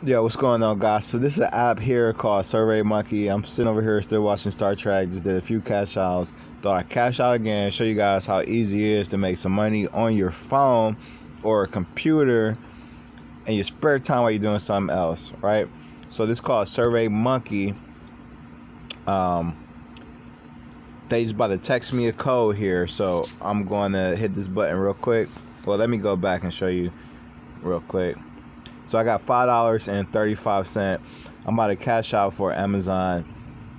Yo, what's going on, guys? So this is an app here called SurveyMonkey. I'm sitting over here still watching Star Trek. Just did a few cash outs. Thought I'd cash out again, show you guys how easy it is to make some money on your phone or a computer in your spare time while you're doing something else, right? So this is called SurveyMonkey. They just about to text me a code here, so I'm going to hit this button real quick. Well, let me go back and show you real quick. So I got $5.35. I'm about to cash out for Amazon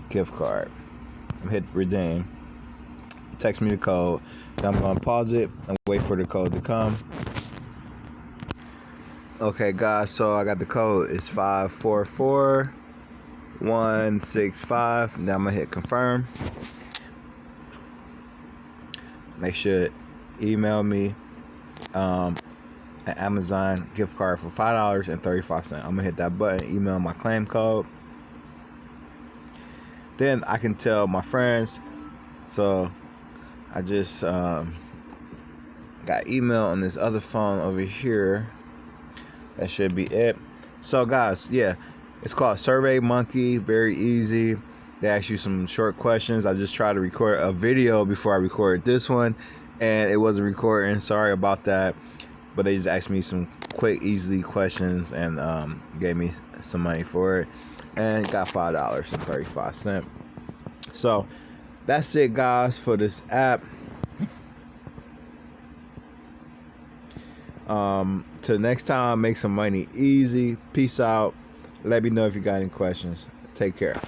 gift card. I'm hit redeem. Text me the code. Then I'm gonna pause it and wait for the code to come. Okay, guys. So I got the code. It's 544165. Now I'm gonna hit confirm. Make sure to email me. An Amazon gift card for $5.35. I'm gonna hit that button, email my claim code. Then I can tell my friends. So I just got email on this other phone over here. That should be it. So guys, yeah, it's called SurveyMonkey. Very easy. They ask you some short questions. I just tried to record a video before I recorded this one, and it wasn't recording. Sorry about that. But they just asked me some quick, easy questions and gave me some money for it, and got $5.35. So that's it, guys, for this app. Till next time, make some money easy. Peace out. Let me know if you got any questions. Take care.